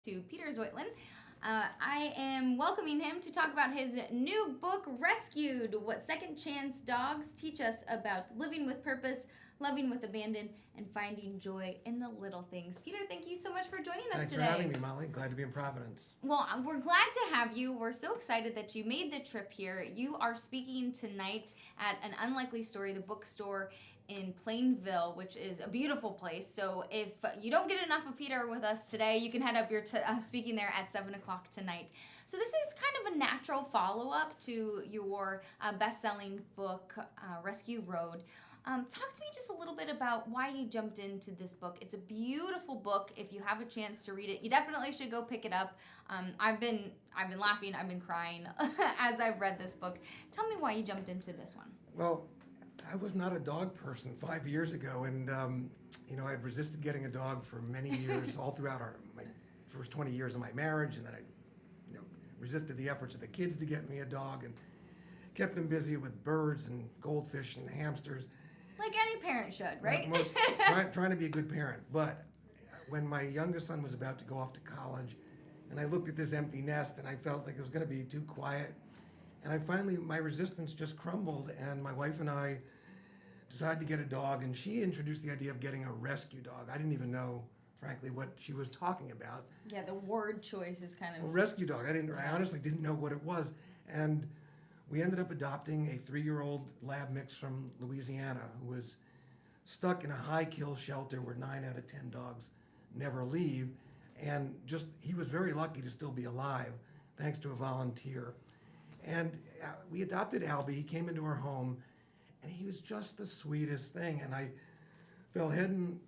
to Peter Zheutlin. I am welcoming him to talk about his new book, Rescued: What Second Chance Dogs Teach Us About Living with Purpose, Loving with Abandon, and Finding Joy in the Little Things. Peter, thank you so much for joining us Thanks today. Thanks for having me, Molly. Glad to be in Providence. Well, we're glad to have you. We're so excited that you made the trip here. You are speaking tonight at An Unlikely Story, the bookstore in Plainville, which is a beautiful place. So if you don't get enough of Peter with us today, you can head up. You're speaking there at 7 o'clock tonight. So this is kind of a natural follow-up to your best-selling book, Rescue Road. Talk to me just a little bit about why you jumped into this book. It's a beautiful book. If you have a chance to read it, you definitely should go pick it up. I've been laughing, I've been crying as I've read this book. Tell me why you jumped into this one. Well, I was not a dog person 5 years ago, and I had resisted getting a dog for many years, all throughout my first 20 years of my marriage, and then I resisted the efforts of the kids to get me a dog, and kept them busy with birds and goldfish and hamsters. Like any parent should, right? Trying to be a good parent. But when my youngest son was about to go off to college, and I looked at this empty nest, and I felt like it was going to be too quiet, and my resistance just crumbled, and my wife and I decided to get a dog, and she introduced the idea of getting a rescue dog. I didn't even know, frankly, what she was talking about. Yeah, the word choice is kind of... A rescue dog. I honestly didn't know what it was. And we ended up adopting a 3-year-old lab mix from Louisiana who was stuck in a high-kill shelter where 9 out of 10 dogs never leave. And he was very lucky to still be alive, thanks to a volunteer. And we adopted Albie. He came into our home, and he was just the sweetest thing. And I fell head and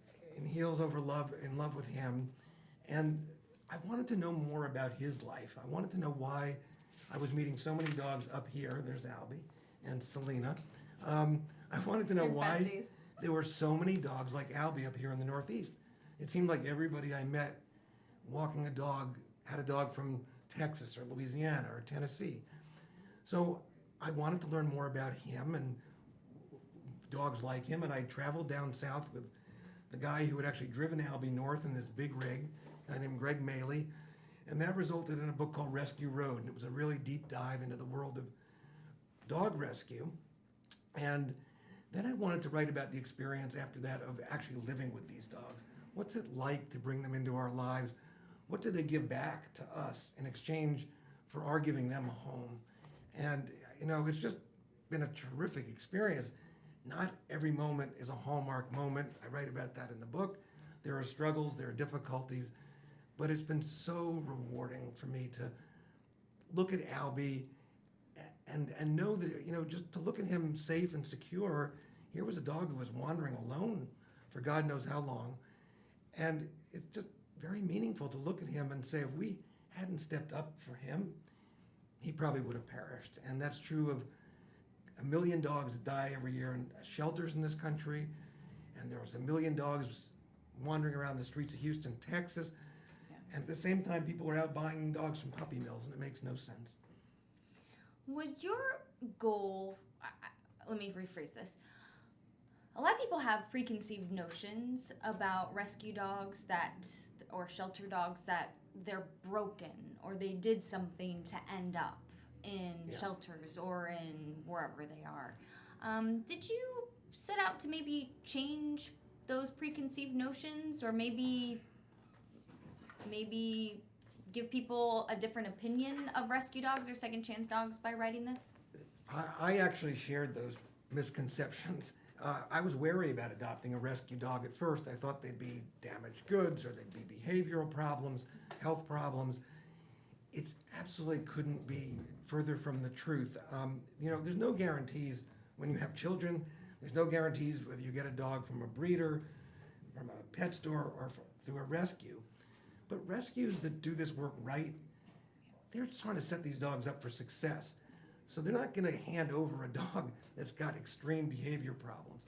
heels in love with him. And I wanted to know more about his life. I wanted to know why I was meeting so many dogs up here. There's Albie and Selena. I wanted to know why there were so many dogs like Albie up here in the Northeast. It seemed like everybody I met walking a dog had a dog from Texas or Louisiana or Tennessee. So I wanted to learn more about him and dogs like him, and I traveled down south with the guy who had actually driven Albie north in this big rig, a guy named Greg Maley, and that resulted in a book called Rescue Road, and it was a really deep dive into the world of dog rescue. And then I wanted to write about the experience after that of actually living with these dogs. What's it like to bring them into our lives? What do they give back to us in exchange for our giving them a home? And, it's just been a terrific experience. Not every moment is a hallmark moment. I write about that in the book. There are struggles, there are difficulties, but it's been so rewarding for me to look at Albie and know that, just to look at him safe and secure. Here was a dog who was wandering alone for God knows how long. And it's just very meaningful to look at him and say, if we hadn't stepped up for him, he probably would have perished. And that's true of 1 million dogs that die every year in shelters in this country. And there was 1 million dogs wandering around the streets of Houston, Texas. Yeah. And at the same time, people were out buying dogs from puppy mills, and it makes no sense. Was your goal, let me rephrase this. A lot of people have preconceived notions about rescue dogs or shelter dogs, that they're broken or they did something to end up in shelters or in wherever they are. Did you set out to maybe change those preconceived notions, or maybe give people a different opinion of rescue dogs or second chance dogs by writing this? I actually shared those misconceptions. I was wary about adopting a rescue dog at first. I thought they'd be damaged goods, or they'd be behavioral problems, health problems. It absolutely couldn't be further from the truth. There's no guarantees when you have children. There's no guarantees whether you get a dog from a breeder, from a pet store, or through a rescue. But rescues that do this work right, they're trying to set these dogs up for success. So they're not going to hand over a dog that's got extreme behavior problems.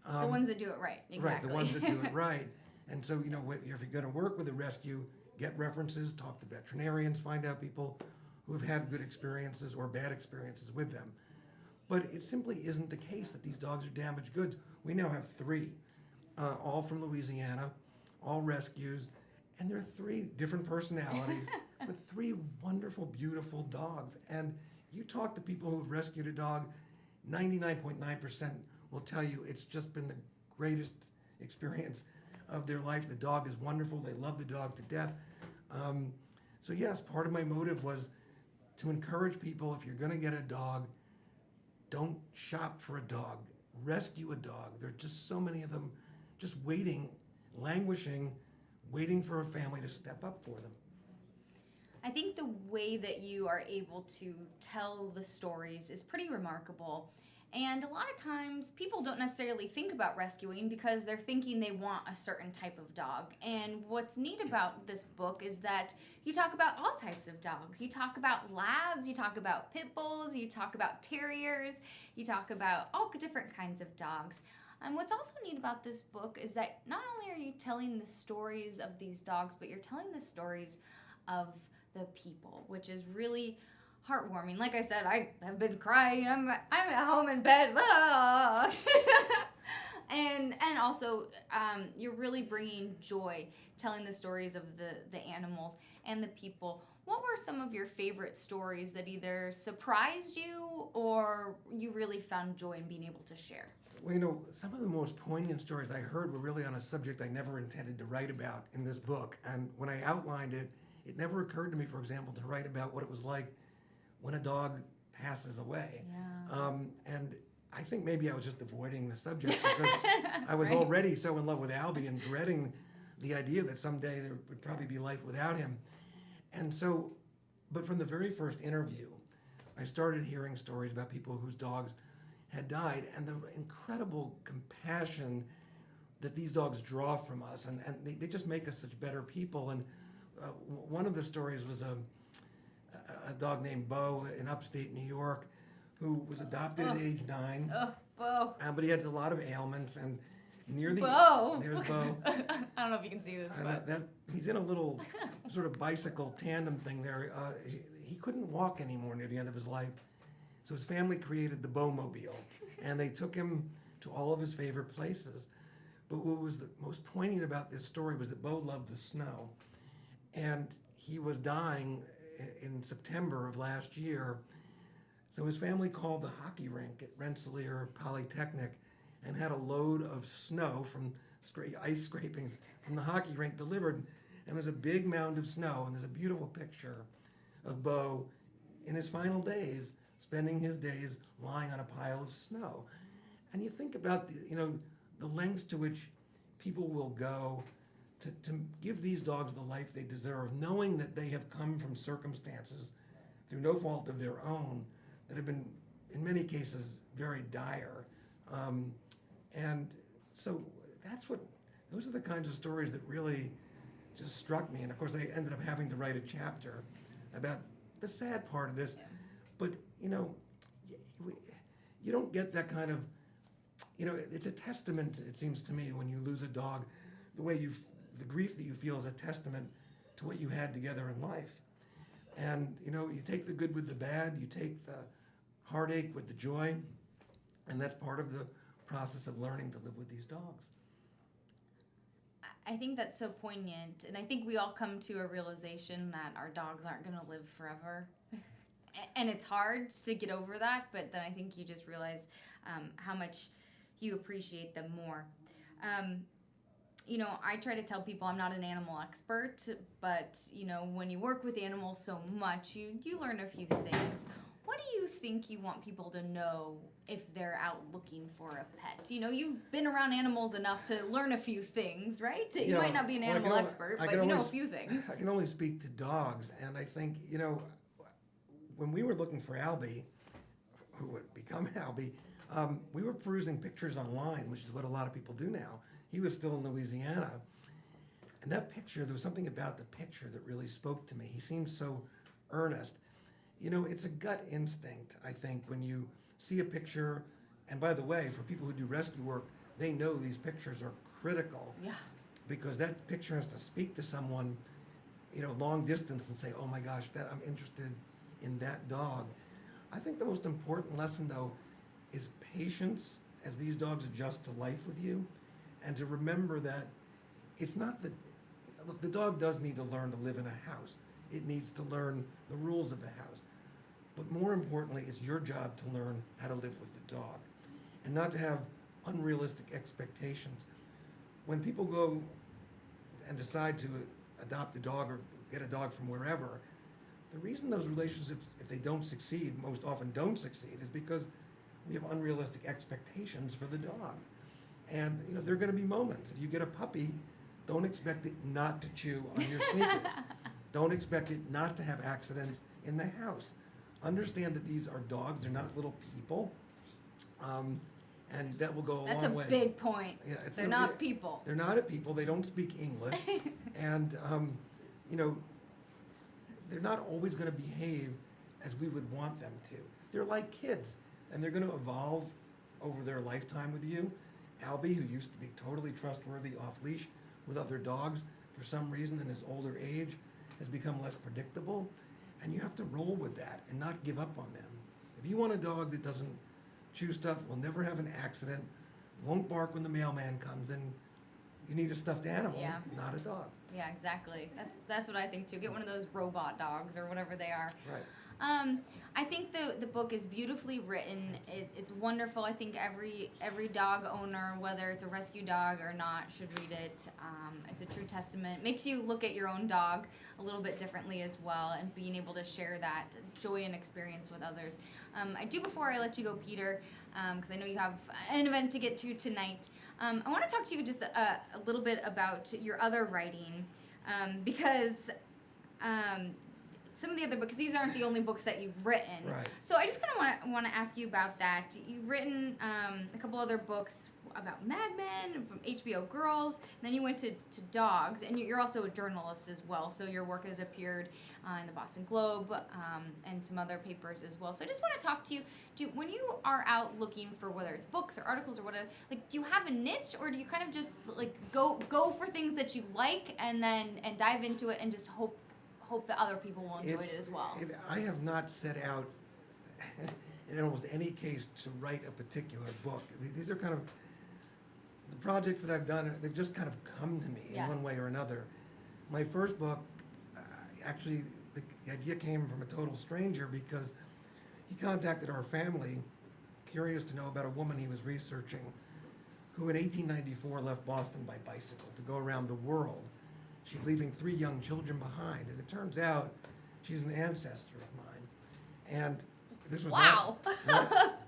The ones that do it right, exactly. Right, the ones that do it right. And so, if you're going to work with a rescue, get references, talk to veterinarians, find out people who have had good experiences or bad experiences with them. But it simply isn't the case that these dogs are damaged goods. We now have 3, all from Louisiana, all rescues, And there are 3 different personalities, but 3 wonderful, beautiful dogs. And you talk to people who've rescued a dog, 99.9% will tell you it's just been the greatest experience of their life. The dog is wonderful. They love the dog to death. So yes, part of my motive was to encourage people, if you're going to get a dog, don't shop for a dog. Rescue a dog. There are just so many of them just waiting, languishing, waiting for a family to step up for them. I think the way that you are able to tell the stories is pretty remarkable. And a lot of times people don't necessarily think about rescuing because they're thinking they want a certain type of dog. And what's neat about this book is that you talk about all types of dogs. You talk about labs, you talk about pit bulls, you talk about terriers, you talk about all different kinds of dogs. And what's also neat about this book is that not only are you telling the stories of these dogs, but you're telling the stories of the people, which is really heartwarming. Like I said, I have been crying. I'm at home in bed. and also you're really bringing joy telling the stories of the animals and the people. What were some of your favorite stories that either surprised you or you really found joy in being able to share? Well, some of the most poignant stories I heard were really on a subject I never intended to write about in this book. And when I outlined it, it never occurred to me, for example, to write about what it was like when a dog passes away. Yeah. And I think maybe I was just avoiding the subject because I was already so in love with Albie and dreading the idea that someday there would probably be life without him. And so, but from the very first interview, I started hearing stories about people whose dogs had died and the incredible compassion that these dogs draw from us. And they just make us such better people. And one of the stories was a dog named Bo in upstate New York who was adopted at age 9. Oh, Bo. But he had a lot of ailments, and near the Bo. There's Bo. I don't know if you can see this, but He's in a little sort of bicycle tandem thing there. He couldn't walk anymore near the end of his life, so his family created the Bo-mobile, and they took him to all of his favorite places. But what was the most poignant about this story was that Bo loved the snow, and he was dying in September of last year. So his family called the hockey rink at Rensselaer Polytechnic and had a load of snow from ice scrapings from the hockey rink delivered. And there's a big mound of snow, and there's a beautiful picture of Bo in his final days, spending his days lying on a pile of snow. And you think about the lengths to which people will go to give these dogs the life they deserve, knowing that they have come from circumstances through no fault of their own that have been, in many cases, very dire. And so those are the kinds of stories that really just struck me. And of course, I ended up having to write a chapter about the sad part of this. But, you don't get that kind of, it's a testament, it seems to me, when you lose a dog, the grief that you feel is a testament to what you had together in life. And, you take the good with the bad, you take the heartache with the joy, and that's part of the process of learning to live with these dogs. I think that's so poignant, and I think we all come to a realization that our dogs aren't going to live forever. And it's hard to get over that, but then I think you just realize how much you appreciate them more. I try to tell people I'm not an animal expert, but, when you work with animals so much, you learn a few things. What do you think you want people to know if they're out looking for a pet? You've been around animals enough to learn a few things, right? You might not be an animal expert, but you know a few things. I can only speak to dogs, and I think, when we were looking for Albie, who would become Albie, we were perusing pictures online, which is what a lot of people do now. He was still in Louisiana. And that picture, there was something about the picture that really spoke to me. He seemed so earnest. It's a gut instinct, I think, when you see a picture. And by the way, for people who do rescue work, they know these pictures are critical. Yeah. Because that picture has to speak to someone, long distance and say, oh my gosh, I'm interested in that dog. I think the most important lesson, though, is patience as these dogs adjust to life with you, and to remember that it's not that Look, the dog does need to learn to live in a house. It needs to learn the rules of the house. But more importantly, it's your job to learn how to live with the dog and not to have unrealistic expectations. When people go and decide to adopt a dog or get a dog from wherever, the reason those relationships, if they don't succeed, most often don't succeed, is because we have unrealistic expectations for the dog. And there are going to be moments. If you get a puppy, don't expect it not to chew on your sneakers. Don't expect it not to have accidents in the house. Understand that these are dogs, they're not little people. And that will go a long way. That's a big point. Yeah, they're not people. They're not people, they don't speak English. And, they're not always going to behave as we would want them to. They're like kids, and they're going to evolve over their lifetime with you. Albie, who used to be totally trustworthy off-leash with other dogs, for some reason in his older age, has become less predictable, and you have to roll with that and not give up on them. If you want a dog that doesn't chew stuff, will never have an accident, won't bark when the mailman comes, then you need a stuffed animal, not a dog. Yeah, exactly. That's what I think too. Get one of those robot dogs or whatever they are. Right. I think the book is beautifully written. It's wonderful. I think every dog owner, whether it's a rescue dog or not, should read it. It's a true testament. Makes you look at your own dog a little bit differently as well, and being able to share that joy and experience with others. I do, before I let you go, Peter, because I know you have an event to get to tonight. I want to talk to you just a little bit about your other writing, because some of the other books, these aren't the only books that you've written. Right. So I just kind of want to ask you about that. You've written a couple other books about Mad Men, from HBO Girls, and then you went to dogs, and you're also a journalist as well, so your work has appeared in the Boston Globe and some other papers as well. So I just want to talk to you, when you are out looking for whether it's books or articles or whatever, like, do you have a niche, or do you kind of just like go for things that you like and dive into it and just hope that other people will enjoy it as well? I have not set out in almost any case to write a particular book. These are kind of the projects that I've done. They've just kind of come to me in one way or another. My first book, actually, the idea came from a total stranger, because he contacted our family, curious to know about a woman he was researching, who in 1894 left Boston by bicycle to go around the world. She's leaving 3 young children behind, and it turns out she's an ancestor of mine. And this was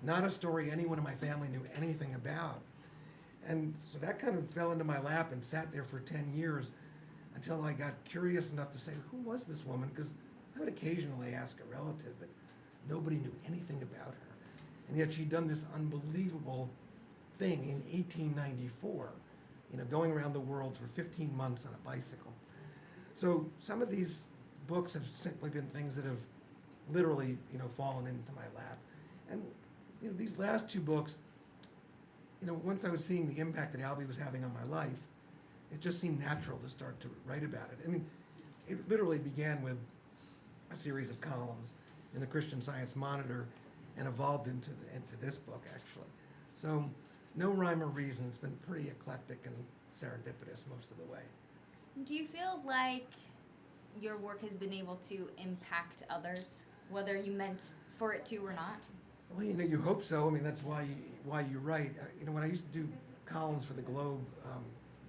not a story anyone in my family knew anything about. And so that kind of fell into my lap and sat there for 10 years until I got curious enough to say, who was this woman? Because I would occasionally ask a relative, but nobody knew anything about her. And yet she'd done this unbelievable thing in 1894. Going around the world for 15 months on a bicycle. So some of these books have simply been things that have literally, fallen into my lap. And, these last 2 books, once I was seeing the impact that Albie was having on my life, it just seemed natural to start to write about it. I mean, it literally began with a series of columns in the Christian Science Monitor and evolved into this book, actually. So, no rhyme or reason. It's been pretty eclectic and serendipitous most of the way. Do you feel like your work has been able to impact others, whether you meant for it to or not? Well, you hope so. I mean, that's why you write. When I used to do columns for the Globe,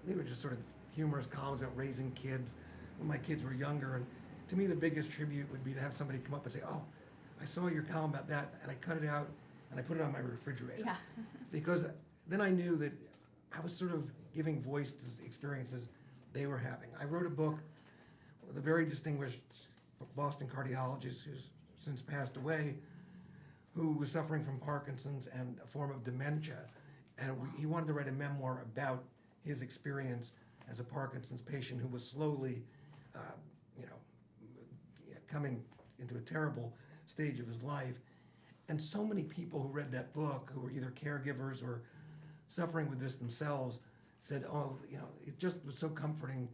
they were just sort of humorous columns about raising kids when my kids were younger. And to me, the biggest tribute would be to have somebody come up and say, "Oh, I saw your column about that, and I cut it out and I put it on my refrigerator." Yeah. Because then I knew that I was sort of giving voice to the experiences they were having. I wrote a book with a very distinguished Boston cardiologist who's since passed away, who was suffering from Parkinson's and a form of dementia. And he wanted to write a memoir about his experience as a Parkinson's patient who was slowly, coming into a terrible stage of his life. And so many people who read that book, who were either caregivers or suffering with this themselves, said, it just was so comforting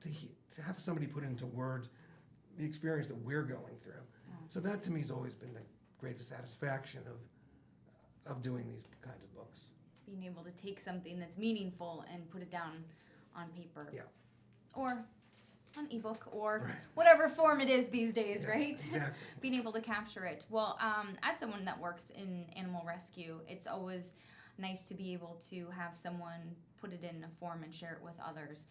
to have somebody put into words the experience that we're going through. Yeah. So that to me has always been the greatest satisfaction of doing these kinds of books. Being able to take something that's meaningful and put it down on paper. Yeah. Or on ebook or Right. whatever form it is these days, Yeah, right? exactly. Being able to capture it. Well, as someone that works in animal rescue, it's always nice to be able to have someone put it in a form and share it with others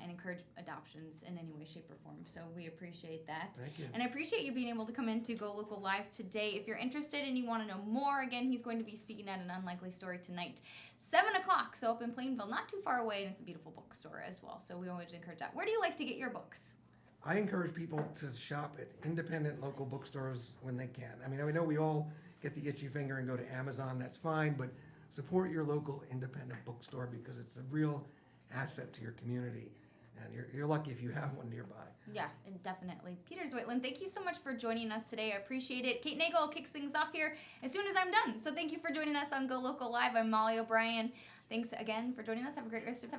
and encourage adoptions in any way, shape, or form. So we appreciate that. Thank you. And I appreciate you being able to come into Go Local Live today. If you're interested and you want to know more, again, he's going to be speaking at an Unlikely Story tonight, 7 o'clock. So up in Plainville, not too far away, and it's a beautiful bookstore as well. So we always encourage that. Where do you like to get your books? I encourage people to shop at independent local bookstores when they can. I mean, I know we all get the itchy finger and go to Amazon, that's fine, but support your local independent bookstore because it's a real asset to your community. And you're lucky if you have one nearby. Yeah, and definitely. Peter Zheutlin, thank you so much for joining us today. I appreciate it. Kate Nagel kicks things off here as soon as I'm done. So thank you for joining us on Go Local Live. I'm Molly O'Brien. Thanks again for joining us. Have a great rest of